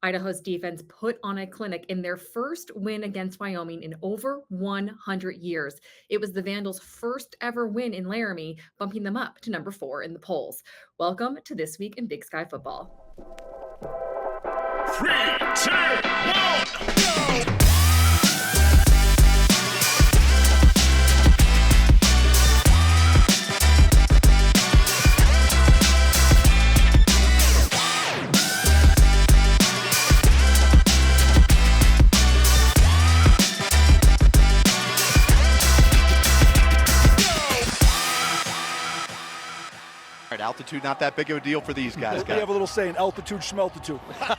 Idaho's defense put on a clinic in their first win against Wyoming in over 100 years. It was the Vandals' first ever win in Laramie, bumping them up to number 4 in the polls. Welcome to This Week in Big Sky Football. 3, 2, 1, go! Altitude not that big of a deal for these guys. We have a little saying, altitude, schmeltitude. Guys,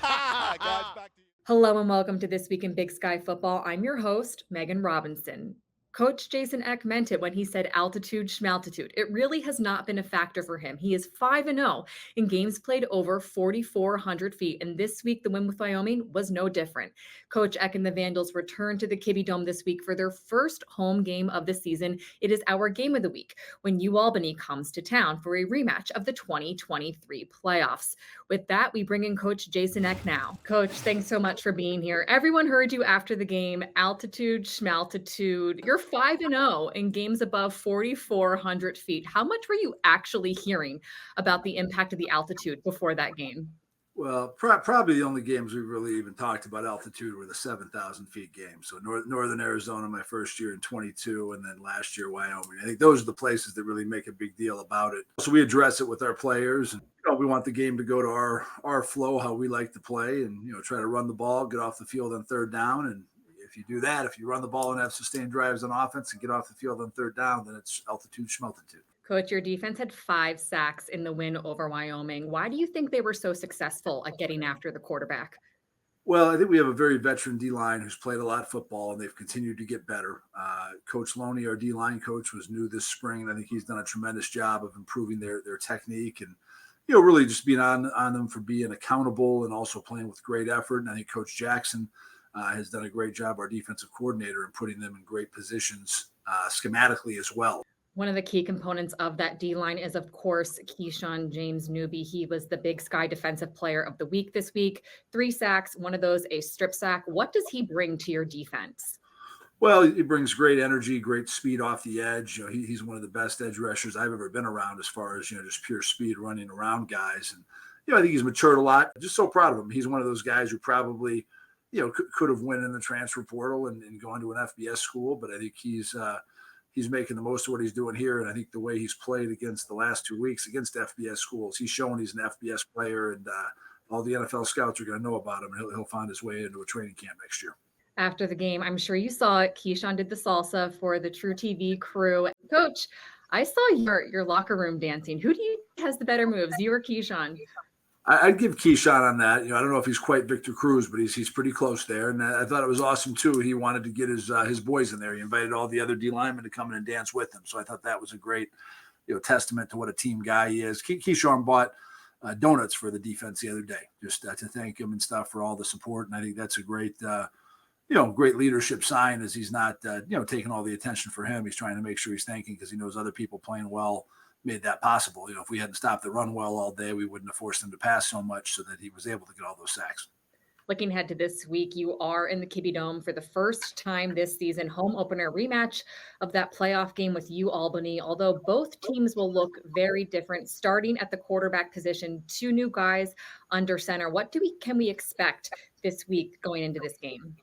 back to you. Hello and welcome to This Week in Big Sky Football. I'm your host, Meghan Robinson. Coach Jason Eck meant it when he said altitude, schmaltitude. It really has not been a factor for him. He is 5-0 in games played over 4,400 feet. And this week, the win with Wyoming was no different. Coach Eck and the Vandals return to the Kibbe Dome this week for their first home game of the season. It is our game of the week when UAlbany comes to town for a rematch of the 2023 playoffs. With that, we bring in Coach Jason Eck now. Coach, thanks so much for being here. Everyone heard you after the game. Altitude, schmaltitude. You're 5-0 in games above 4,400 feet. How much were you actually hearing about the impact of the altitude before that game? Well, probably the only games we really even talked about altitude were the 7,000 feet games. So Northern Arizona, my first year in 22, and then last year, Wyoming. I think those are the places that really make a big deal about it. So we address it with our players. And, we want the game to go to our flow, how we like to play, and, try to run the ball, get off the field on third down. And if you do that, if you run the ball and have sustained drives on offense and get off the field on third down, then it's altitude, schmaltitude. Coach, your defense had 5 sacks in the win over Wyoming. Why do you think they were so successful at getting after the quarterback? Well, I think we have a very veteran D-line who's played a lot of football, and they've continued to get better. Coach Loney, our D-line coach, was new this spring, and I think he's done a tremendous job of improving their technique and, really just being on them for being accountable and also playing with great effort. And I think Coach Jackson has done a great job, our defensive coordinator, in putting them in great positions schematically as well. One of the key components of that D-line is, of course, Keyshawn James-Newby. He was the Big Sky Defensive Player of the Week this week. 3 sacks, one of those a strip sack. What does he bring to your defense? Well, he brings great energy, great speed off the edge. He's one of the best edge rushers I've ever been around as far as, just pure speed running around guys. And, I think he's matured a lot. Just so proud of him. He's one of those guys who probably, could have went in the transfer portal and gone to an FBS school. But I think he's making the most of what he's doing here. And I think the way he's played against the last 2 weeks against FBS schools, he's shown he's an FBS player, and all the NFL scouts are going to know about him. He'll find his way into a training camp next year. After the game, I'm sure you saw it. Keyshawn did the salsa for the True TV crew. Coach, I saw your locker room dancing. Who do you think has the better moves, you or Keyshawn? I'd give Keyshawn on that. I don't know if he's quite Victor Cruz, but he's pretty close there. And I thought it was awesome too. He wanted to get his boys in there. He invited all the other D linemen to come in and dance with him. So I thought that was a great, testament to what a team guy he is. Keyshawn bought donuts for the defense the other day, just to thank him and stuff for all the support. And I think that's a great, great leadership sign, as he's not, taking all the attention for him. He's trying to make sure he's thanking, because he knows other people playing well made that possible. If we hadn't stopped the run well all day, we wouldn't have forced him to pass so much, so that he was able to get all those sacks. Looking ahead to this week, you are in the Kibbe Dome for the first time this season. Home opener rematch of that playoff game with UAlbany. Although both teams will look very different. Starting at the quarterback position, 2 new guys under center. What can we expect this week going into this game?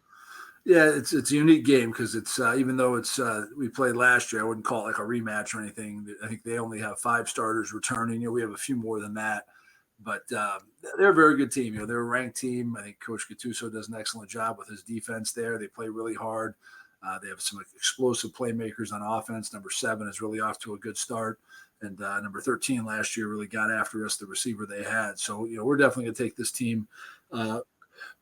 Yeah, it's a unique game, because it's even though it's we played last year, I wouldn't call it like a rematch or anything. I think they only have 5 starters returning. We have a few more than that, but they're a very good team. They're a ranked team. I think Coach Gattuso does an excellent job with his defense there. They play really hard. They have some explosive playmakers on offense. Number 7 is really off to a good start, and number 13 last year really got after us, the receiver they had. So we're definitely going to take this team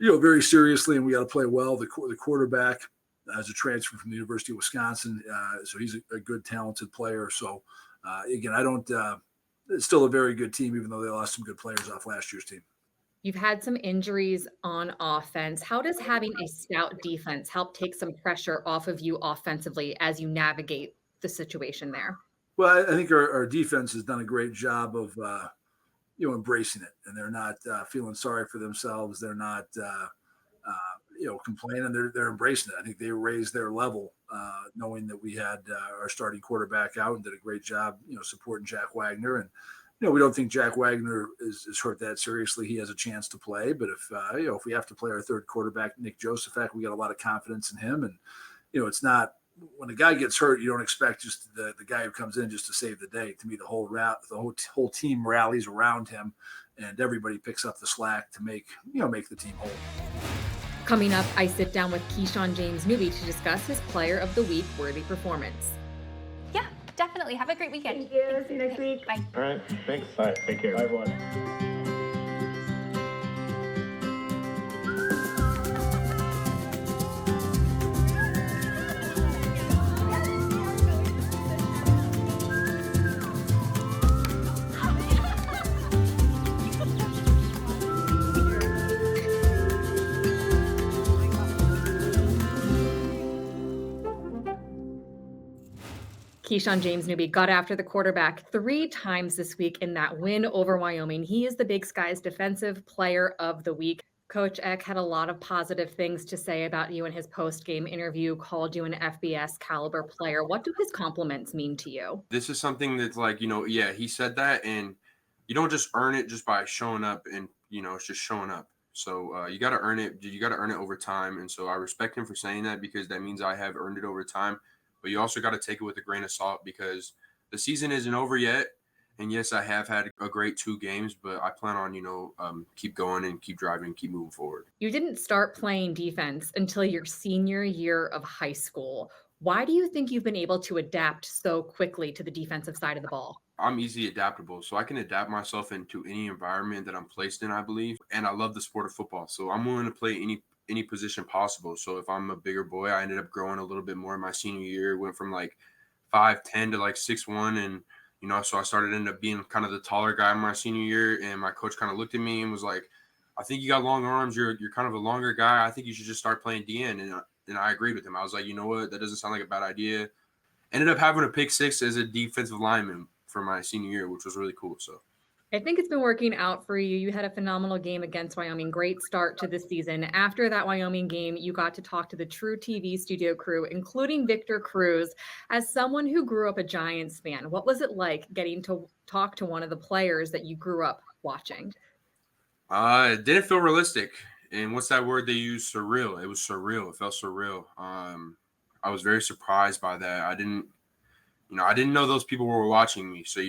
very seriously, and we got to play well. The quarterback is a transfer from the University of Wisconsin, so he's a good, talented player. So, again, it's still a very good team, even though they lost some good players off last year's team. You've had some injuries on offense. How does having a stout defense help take some pressure off of you offensively as you navigate the situation there? Well, I think our defense has done a great job of embracing it, and they're not feeling sorry for themselves. They're not complaining. They're embracing it. I think they raised their level, knowing that we had our starting quarterback out and did a great job, supporting Jack Wagner. And we don't think Jack Wagner is hurt that seriously. He has a chance to play, but if we have to play our third quarterback, Nick Josephack, we got a lot of confidence in him. And it's not, when a guy gets hurt, you don't expect just the guy who comes in just to save the day. To me, the whole team rallies around him, and everybody picks up the slack to make the team whole. Coming up, I sit down with Keyshawn James-Newby to discuss his Player of the Week worthy performance. Yeah, definitely. Have a great weekend. Thank you. See you next week. Bye. All right, thanks. All right, take care. Bye, everyone. Keyshawn James-Newby got after the quarterback 3 times this week in that win over Wyoming. He is the Big Sky's Defensive Player of the Week. Coach Eck had a lot of positive things to say about you in his post-game interview, called you an FBS caliber player. What do his compliments mean to you? This is something that's like, he said that, and you don't just earn it just by showing up, and, it's just showing up. So you got to earn it. You got to earn it over time. And so I respect him for saying that, because that means I have earned it over time. But you also got to take it with a grain of salt, because the season isn't over yet. And yes, I have had a great 2 games, but I plan on, keep going and keep driving, keep moving forward. You didn't start playing defense until your senior year of high school. Why do you think you've been able to adapt so quickly to the defensive side of the ball? I'm easily adaptable, so I can adapt myself into any environment that I'm placed in, I believe. And I love the sport of football, so I'm willing to play any position possible. So if I'm a bigger boy, I ended up growing a little bit more in my senior year, went from like 5'10" to like 6'1", and so I ended up being kind of the taller guy in my senior year. And my coach kind of looked at me and was like, I think you got long arms, you're kind of a longer guy, I think you should just start playing DN. And I agreed with him. I was like, you know what, that doesn't sound like a bad idea. Ended up having a pick 6 as a defensive lineman for my senior year, which was really cool. So I think it's been working out for you. You had a phenomenal game against Wyoming. Great start to the season. After that Wyoming game, you got to talk to the True TV studio crew, including Victor Cruz. As someone who grew up a Giants fan, what was it like getting to talk to one of the players that you grew up watching? It didn't feel realistic. And what's that word they use? Surreal. It was surreal. It felt surreal. I was very surprised by that. I didn't know those people were watching me. So,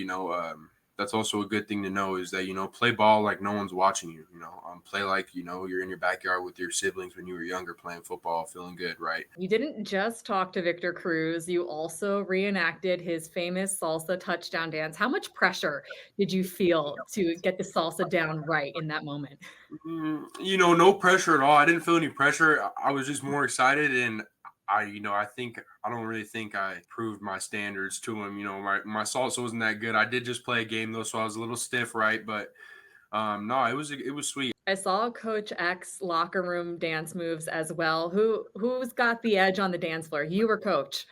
that's also a good thing to know, is that, play ball like no one's watching you, play like, you're in your backyard with your siblings when you were younger, playing football, feeling good, right? You didn't just talk to Victor Cruz. You also reenacted his famous salsa touchdown dance. How much pressure did you feel to get the salsa down right in that moment? No pressure at all. I didn't feel any pressure. I was just more excited, and I don't really think I proved my standards to him. My salsa wasn't that good. I did just play a game though, so I was a little stiff, right? But no, it was sweet. I saw Coach X locker room dance moves as well. Who's got the edge on the dance floor? You or Coach?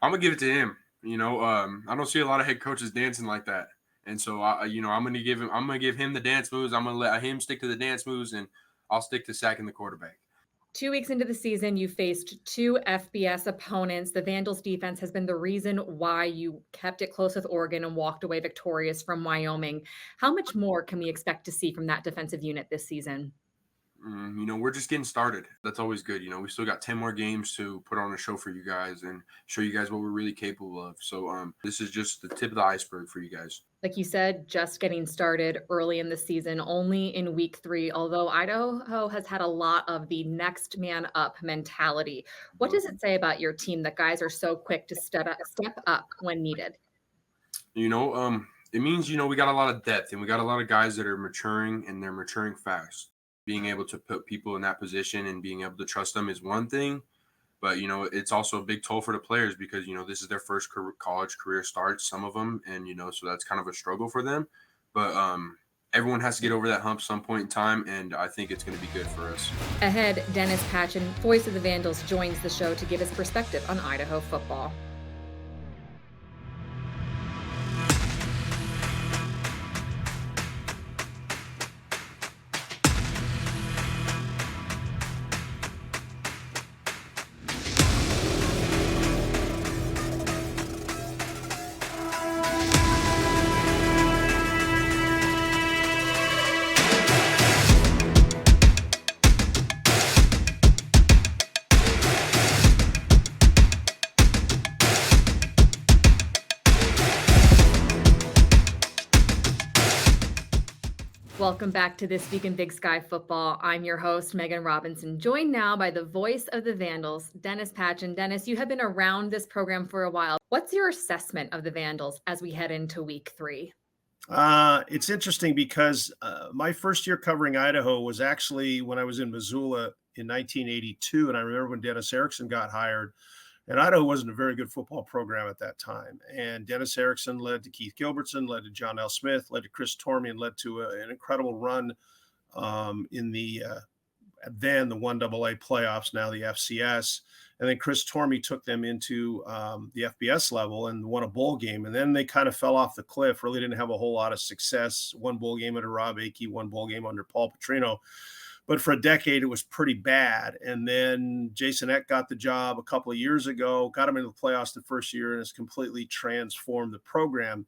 I'm gonna give it to him. I don't see a lot of head coaches dancing like that, and so I'm gonna give him the dance moves. I'm gonna let him stick to the dance moves, and I'll stick to sacking the quarterback. 2 weeks into the season, you faced 2 FBS opponents. The Vandals defense has been the reason why you kept it close with Oregon and walked away victorious from Wyoming. How much more can we expect to see from that defensive unit this season? We're just getting started. That's always good. We still got 10 more games to put on a show for you guys and show you guys what we're really capable of. So this is just the tip of the iceberg for you guys. Like you said, just getting started early in the season, only in week 3, although Idaho has had a lot of the next man up mentality. What does it say about your team that guys are so quick to step up when needed? It means, we got a lot of depth, and we got a lot of guys that are maturing, and they're maturing fast. Being able to put people in that position and being able to trust them is one thing, but it's also a big toll for the players, because this is their first college career start, some of them, and so that's kind of a struggle for them. But everyone has to get over that hump some point in time, and I think it's going to be good for us. Ahead, Dennis Patchin, voice of the Vandals, joins the show to give his perspective on Idaho football. Welcome back to This Week in Big Sky Football. I'm your host, Meghan Robinson, joined now by the voice of the Vandals, Dennis Patchin. Dennis, you have been around this program for a while. What's your assessment of the Vandals as we head into week 3? It's interesting because my first year covering Idaho was actually when I was in Missoula in 1982. And I remember when Dennis Erickson got hired. And Idaho wasn't a very good football program at that time. And Dennis Erickson led to Keith Gilbertson, led to John L. Smith, led to Chris Tormey, and led to an incredible run in the then the 1AA playoffs, now the FCS. And then Chris Tormey took them into the FBS level and won a bowl game. And then they kind of fell off the cliff, really didn't have a whole lot of success. One bowl game under Rob Akey, one bowl game under Paul Petrino. But for a decade, it was pretty bad. And then Jason Eck got the job a couple of years ago, got him into the playoffs the first year, and has completely transformed the program.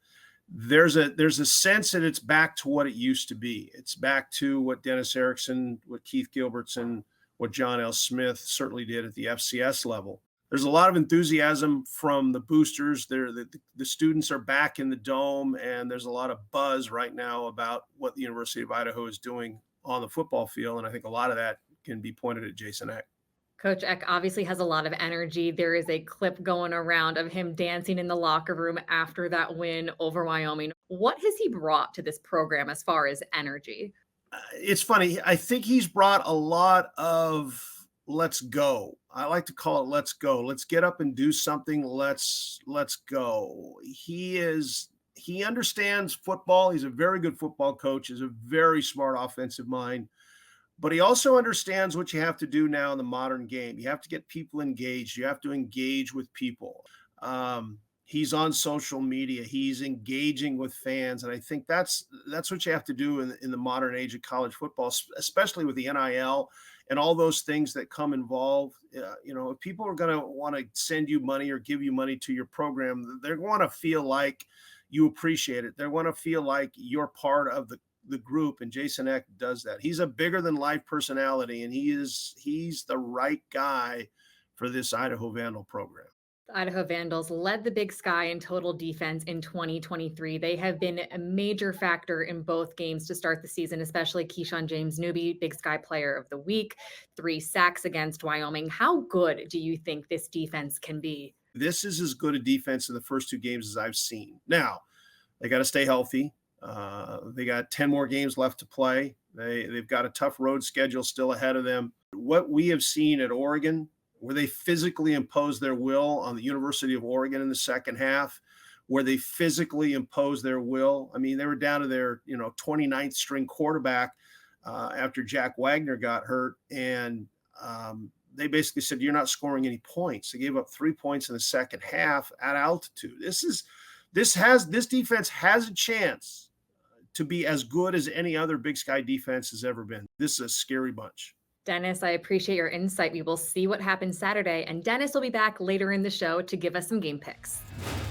There's a sense that it's back to what it used to be. It's back to what Dennis Erickson, what Keith Gilbertson, what John L. Smith certainly did at the FCS level. There's a lot of enthusiasm from the boosters. The students are back in the dome, and there's a lot of buzz right now about what the University of Idaho is doing on the football field. And I think a lot of that can be pointed at Jason Eck. Coach Eck obviously has a lot of energy. There is a clip going around of him dancing in the locker room after that win over Wyoming. What has he brought to this program as far as energy? It's funny. I think he's brought a lot of let's go. I like to call it let's go. Let's get up and do something. Let's go. He understands football. He's a very good football coach. He's a very smart offensive mind. But he also understands what you have to do now in the modern game. You have to get people engaged. You have to engage with people. He's on social media. He's engaging with fans. And I think that's what you have to do in the modern age of college football, especially with the NIL and all those things that come involved. If people are going to want to send you money or give you money to your program, they're going to feel like you appreciate it. They want to feel like you're part of the group, and Jason Eck does that. He's a bigger than life personality, and he's the right guy for this Idaho Vandal program. The Idaho Vandals led the Big Sky in total defense in 2023. They have been a major factor in both games to start the season, especially Keyshawn James-Newby, Big Sky Player of the Week, 3 sacks against Wyoming. How good do you think this defense can be? This is as good a defense in the first 2 games as I've seen. Now, they got to stay healthy. They got 10 more games left to play. They've got a tough road schedule still ahead of them. What we have seen at Oregon, where they physically imposed their will on the University of Oregon in the second half, where they physically imposed their will. I mean, they were down to their 29th string quarterback after Jack Wagner got hurt, and they basically said, you're not scoring any points. They gave up 3 points in the second half at altitude. This defense has a chance to be as good as any other Big Sky defense has ever been. This is a scary bunch. Dennis, I appreciate your insight. We will see what happens Saturday, and Dennis will be back later in the show to give us some game picks.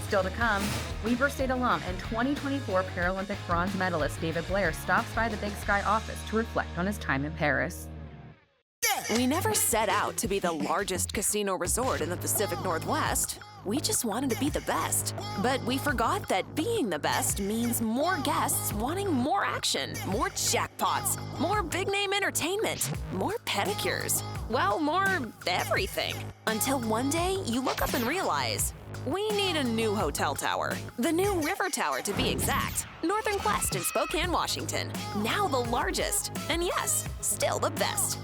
Still to come, Weber State alum and 2024 Paralympic bronze medalist David Blair stops by the Big Sky office to reflect on his time in Paris. We never set out to be the largest casino resort in the Pacific Northwest. We just wanted to be the best. But we forgot that being the best means more guests wanting more action, more jackpots, more big-name entertainment, more pedicures. Well, more everything. Until one day, you look up and realize, we need a new hotel tower. The new River Tower, to be exact. Northern Quest in Spokane, Washington. Now the largest. And yes, still the best.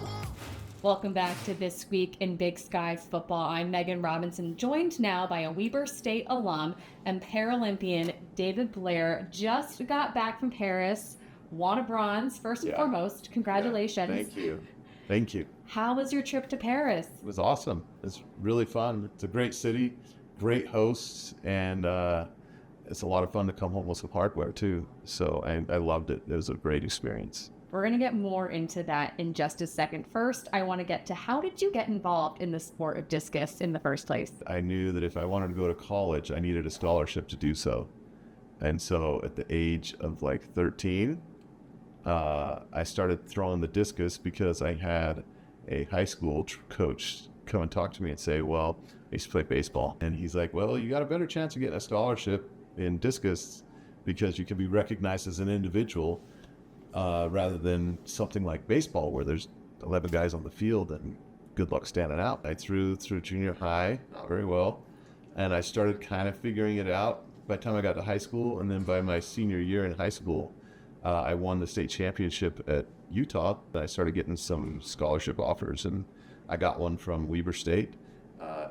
Welcome back to This Week in Big Sky Football. I'm Meghan Robinson, joined now by a Weber State alum and Paralympian David Blair. Just got back from Paris, won a bronze, first and foremost. Congratulations. Yeah, thank you. Thank you. How was your trip to Paris? It was awesome. It's really fun. It's a great city, great hosts, and it's a lot of fun to come home with some hardware too. So I loved it. It was a great experience. We're going to get more into that in just a second. First, I want to get to how did you get involved in the sport of discus in the first place? I knew that if I wanted to go to college, I needed a scholarship to do so. And so at the age of like 13, I started throwing the discus because I had a high school coach come and talk to me and say, well, I used to play baseball. And he's like, well, you got a better chance of getting a scholarship in discus because you can be recognized as an individual rather than something like baseball where there's 11 guys on the field and good luck standing out. I threw through junior high, not very well, and I started kind of figuring it out by the time I got to high school. And then by my senior year in high school, I won the state championship at Utah. I started getting some scholarship offers, and I got one from Weber State,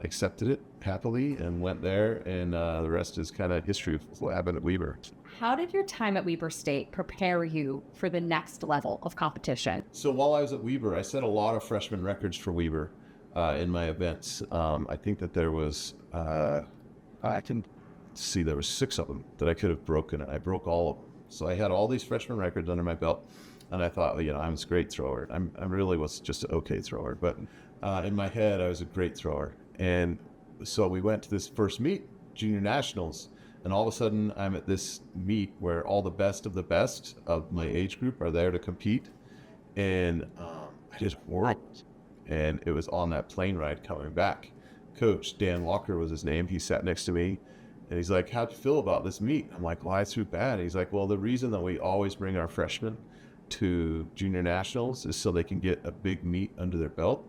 accepted it happily, and went there, and the rest is kind of history of what happened at Weber. How did your time at Weber State prepare you for the next level of competition? So while I was at Weber, I set a lot of freshman records for Weber in my events. I think that there was, I can see there was 6 of them that I could have broken, and I broke all of them. So I had all these freshman records under my belt, and I thought, well, I'm a great thrower. I really was just an okay thrower, but in my head, I was a great thrower. And so we went to this first meet, junior nationals, and all of a sudden I'm at this meet where all the best of my age group are there to compete. And I did horrible. And it was on that plane ride coming back. Coach Dan Walker was his name. He sat next to me, and he's like, "How'd you feel about this meet?" I'm like, "Well, I threw bad." He's like, "Well, the reason that we always bring our freshmen to junior nationals is so they can get a big meet under their belt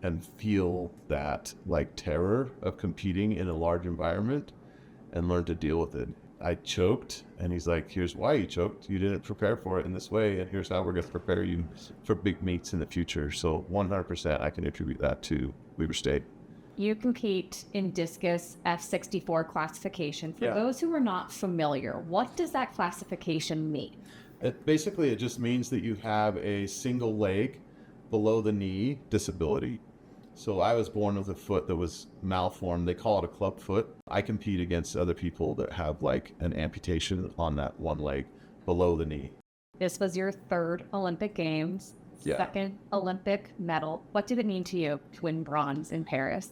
and feel that like terror of competing in a large environment and learn to deal with it." I choked, and he's like, "Here's why you choked. You didn't prepare for it in this way, and here's how we're going to prepare you for big meets in the future." So 100% I can attribute that to Weber State. You compete in discus F64 classification. For those who are not familiar, what does that classification mean? It just means that you have a single leg below the knee disability. So I was born with a foot that was malformed. They call it a club foot. I compete against other people that have like an amputation on that one leg below the knee. This was your 3rd Olympic Games, 2nd Olympic medal. What did it mean to you to win bronze in Paris?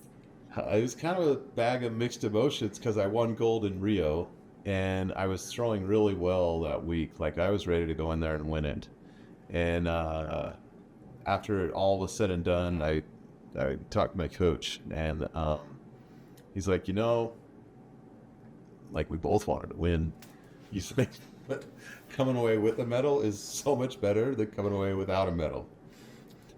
It was kind of a bag of mixed emotions because I won gold in Rio, and I was throwing really well that week. Like I was ready to go in there and win it. And after it all was said and done, I talked to my coach, and he's like, like we both wanted to win. You think coming away with a medal is so much better than coming away without a medal.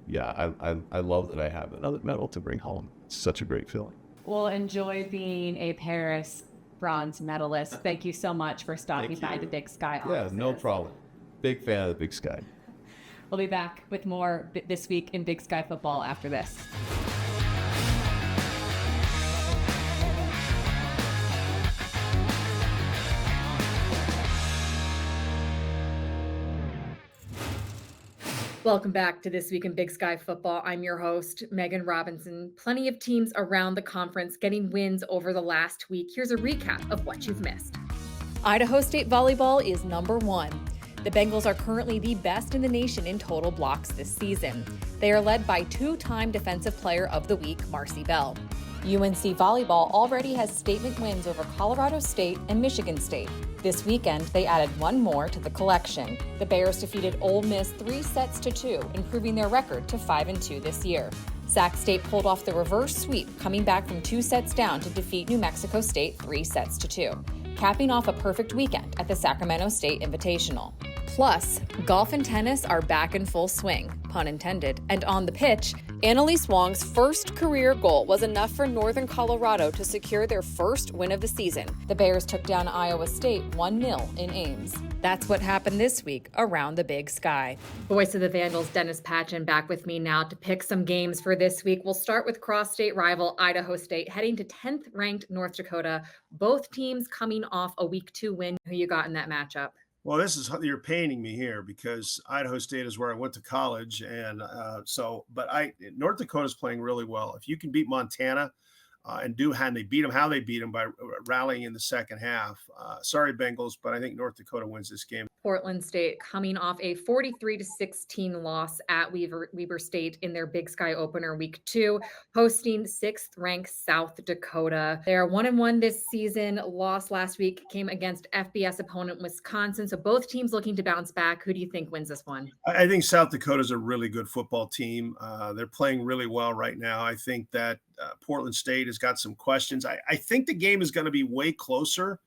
Yeah, I love that I have another medal to bring home. It's such a great feeling. Well, enjoy being a Paris bronze medalist. Thank you so much for stopping by the Big Sky office. Yeah, no problem. Big fan of the Big Sky. We'll be back with more This Week in Big Sky Football after this. Welcome back to This Week in Big Sky Football. I'm your host, Meghan Robinson. Plenty of teams around the conference getting wins over the last week. Here's a recap of what you've missed. Idaho State volleyball is number 1. The Bengals are currently the best in the nation in total blocks this season. They are led by 2-time Defensive Player of the Week, Marcy Bell. UNC volleyball already has statement wins over Colorado State and Michigan State. This weekend, they added one more to the collection. The Bears defeated Ole Miss 3-2, improving their record to 5-2 this year. Sac State pulled off the reverse sweep, coming back from 2 sets down to defeat New Mexico State 3-2, capping off a perfect weekend at the Sacramento State Invitational. Plus, golf and tennis are back in full swing, pun intended, and on the pitch, Annalise Wong's first career goal was enough for Northern Colorado to secure their first win of the season. The Bears took down Iowa State 1-0 in Ames. That's what happened this week around the Big Sky. Voice of the Vandals, Dennis Patchin, back with me now to pick some games for this week. We'll start with cross-state rival Idaho State, heading to 10th ranked North Dakota. Both teams coming off a week 2 win. Who you got in that matchup? Well, you're painting me here because Idaho State is where I went to college. And North Dakota's playing really well. If you can beat Montana and they beat them, how they beat them by rallying in the second half. Sorry, Bengals, but I think North Dakota wins this game. Portland State coming off a 43-16 loss at Weber State in their Big Sky opener week 2, hosting 6th ranked South Dakota. They are 1-1 this season. Loss last week came against FBS opponent Wisconsin. So both teams looking to bounce back. Who do you think wins this one? I think South Dakota's a really good football team. They're playing really well right now. I think that Portland State has got some questions. I think the game is going to be way closer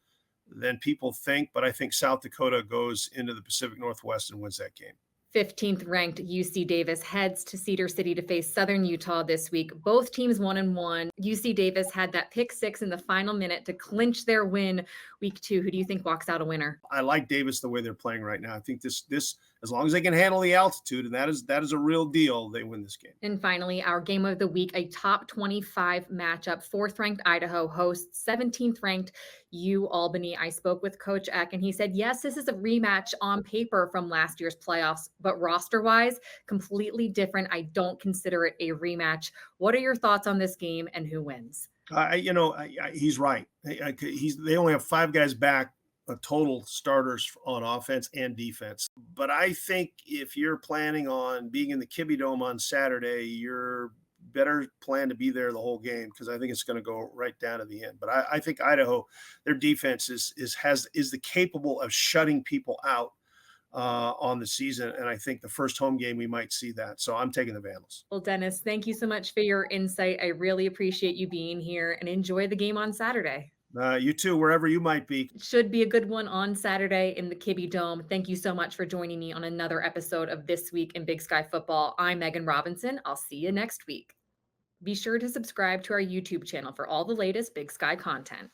than people think, but I think South Dakota goes into the Pacific Northwest and wins that game. 15th ranked UC Davis heads to Cedar City to face Southern Utah this week. Both teams 1-1. UC Davis had that pick six in the final minute to clinch their win week 2. Who do you think walks out a winner? I like Davis the way they're playing right now. I think this as long as they can handle the altitude, and that is a real deal, they win this game. And finally, our game of the week, a top 25 matchup. 4th ranked Idaho hosts 17th ranked Albany. I spoke with Coach Eck, and he said, yes, this is a rematch on paper from last year's playoffs, but roster-wise, completely different. I don't consider it a rematch. What are your thoughts on this game and who wins? He's right. They only have 5 guys back, total starters on offense and defense. But I think if you're planning on being in the Kibbe Dome on Saturday, you're better plan to be there the whole game, because I think it's going to go right down to the end. But I think Idaho, their defense is the capable of shutting people out on the season, and I think the first home game we might see that. So I'm taking the Vandals. Well, Dennis, thank you so much for your insight. I really appreciate you being here, and enjoy the game on Saturday. You too, wherever you might be. Should be a good one on Saturday in the Kibbe Dome. Thank you so much for joining me on another episode of This Week in Big Sky Football. I'm Meghan Robinson. I'll see you next week. Be sure to subscribe to our YouTube channel for all the latest Big Sky content.